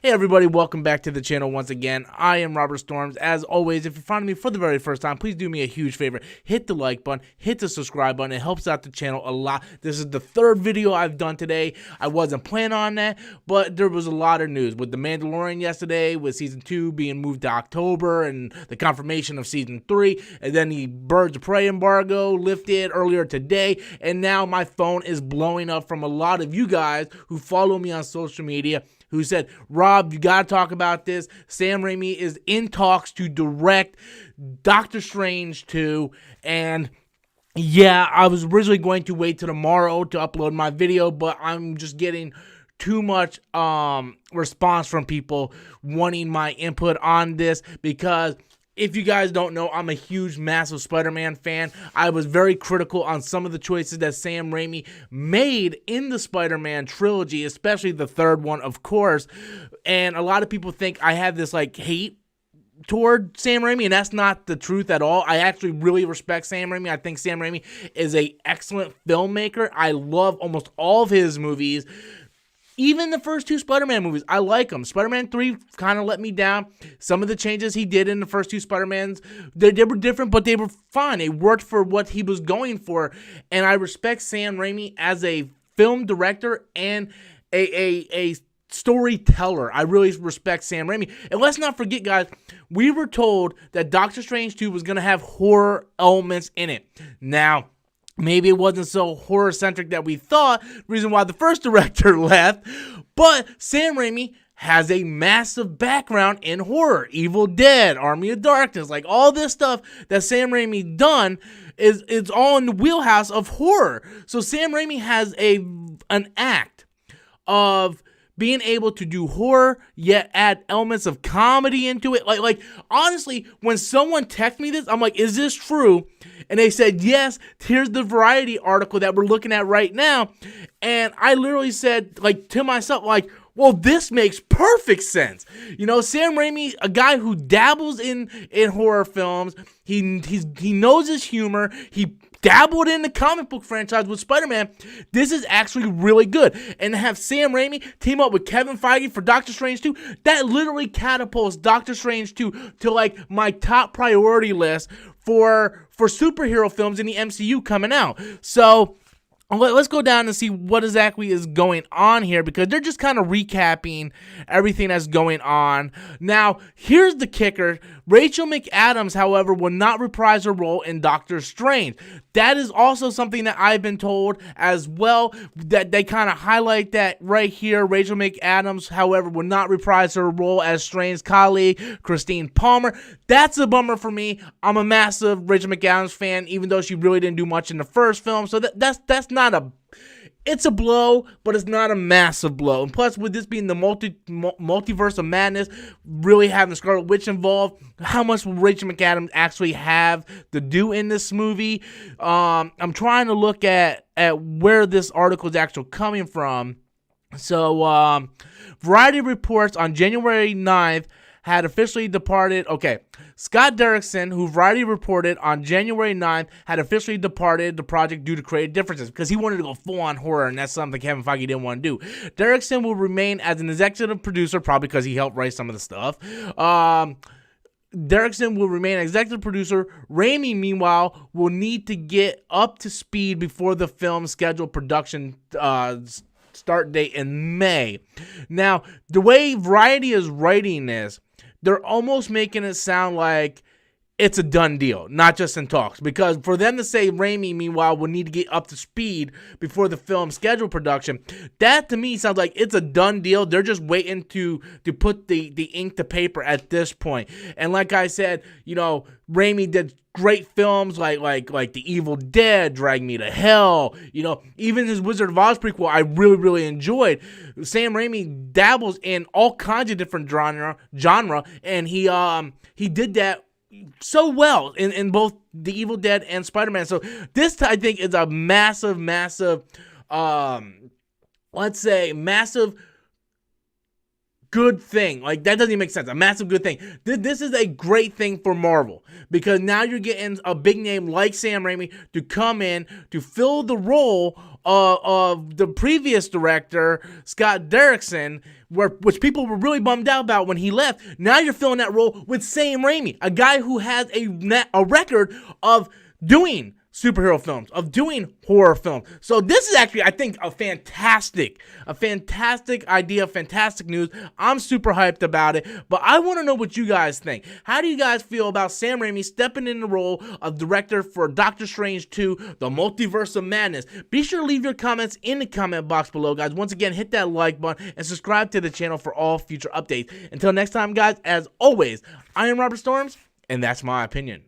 Hey everybody, welcome back to the channel once again. I am Robert Storms. As always, if you're finding me for the very first time, please do me a huge favor. Hit the like button, hit the subscribe button. It helps out the channel a lot. This is the third video I've done today. I wasn't planning on that, but there was a lot of news with The Mandalorian yesterday, with Season 2 being moved to October, and the confirmation of Season 3, and then the Birds of Prey embargo lifted earlier today, and now my phone is blowing up from a lot of you guys who follow me on social media, who said, Rob, you got to talk about this. Sam Raimi is in talks to direct Doctor Strange 2. And yeah, I was originally going to wait till tomorrow to upload my video, but I'm just getting too much response from people wanting my input on this, because if you guys don't know, I'm a huge, massive Spider-Man fan. I was very critical on some of the choices that Sam Raimi made in the Spider-Man trilogy, especially the third one, of course. And a lot of people think I have this, like, hate toward Sam Raimi, and that's not the truth at all. I actually really respect Sam Raimi. I think Sam Raimi is an excellent filmmaker. I love almost all of his movies. Even the first two Spider-Man movies, I like them. Spider-Man 3 kind of let me down. Some of the changes he did in the first two Spider-Mans, they were different, but they were fine. They worked for what he was going for. And I respect Sam Raimi as a film director and a storyteller. I really respect Sam Raimi. And let's not forget, guys, we were told that Doctor Strange 2 was going to have horror elements in it. Now, maybe it wasn't so horror-centric that we thought, reason why the first director left, but Sam Raimi has a massive background in horror. Evil Dead, Army of Darkness, like all this stuff that Sam Raimi done is all in the wheelhouse of horror. So Sam Raimi has an act of being able to do horror, yet add elements of comedy into it. Like honestly, when someone texted me this, I'm like, is this true? And they said, yes, here's the Variety article that we're looking at right now. And I literally said, like, to myself, like, well, this makes perfect sense. You know, Sam Raimi, a guy who dabbles in horror films, he knows his humor, he dabbled in the comic book franchise with Spider-Man. This is actually really good. And to have Sam Raimi team up with Kevin Feige for Doctor Strange 2, that literally catapults Doctor Strange 2 to, like, my top priority list for superhero films in the MCU coming out. So let's go down and see what exactly is going on here, because they're just kind of recapping everything that's going on. Now, here's the kicker. Rachel McAdams, however, will not reprise her role in Doctor Strange. That is also something that I've been told as well, that they kind of highlight that right here. Rachel McAdams, however, will not reprise her role as Strange's colleague, Christine Palmer. That's a bummer for me. I'm a massive Rachel McAdams fan, even though she really didn't do much in the first film. So that's not a... It's a blow, but it's not a massive blow. And plus, with this being the multiverse of madness, really having Scarlet Witch involved, how much will Rachel McAdams actually have to do in this movie? I'm trying to look at where this article is actually coming from. So, Variety reports on January 9th had officially departed. Okay, Scott Derrickson, who Variety reported on January 9th, had officially departed the project due to creative differences, because he wanted to go full-on horror, and that's something Kevin Feige didn't want to do. Derrickson will remain as an executive producer, probably because he helped write some of the stuff. Derrickson will remain executive producer. Raimi, meanwhile, will need to get up to speed before the film's scheduled production start date in May. Now, the way Variety is writing this, they're almost making it sound like it's a done deal, not just in talks. Because for them to say Raimi, meanwhile, will need to get up to speed before the film's scheduled production, that to me sounds like it's a done deal. They're just waiting to put the ink to paper at this point. And like I said, you know, Raimi did great films like The Evil Dead, Drag Me to Hell, you know, even his Wizard of Oz prequel I really enjoyed. Sam Raimi dabbles in all kinds of different genre, and he did that so well in both The Evil Dead and Spider-Man. So this, I think, is a massive, let's say, massive good thing. Like, that doesn't even make sense. A massive good thing. This is a great thing for Marvel, because now you're getting a big name like Sam Raimi to come in to fill the role of the previous director, Scott Derrickson, which people were really bummed out about when he left. Now you're filling that role with Sam Raimi, a guy who has a record of doing superhero films, of doing horror films. So this is actually, I think, a fantastic idea, fantastic news. I'm super hyped about it, but I want to know what you guys think. How do you guys feel about Sam Raimi stepping in the role of director for Doctor Strange 2, The Multiverse of Madness? Be sure to leave your comments in the comment box below, guys. Once again, hit that like button and subscribe to the channel for all future updates. Until next time, guys, as always, I am Robert Storms, and that's my opinion.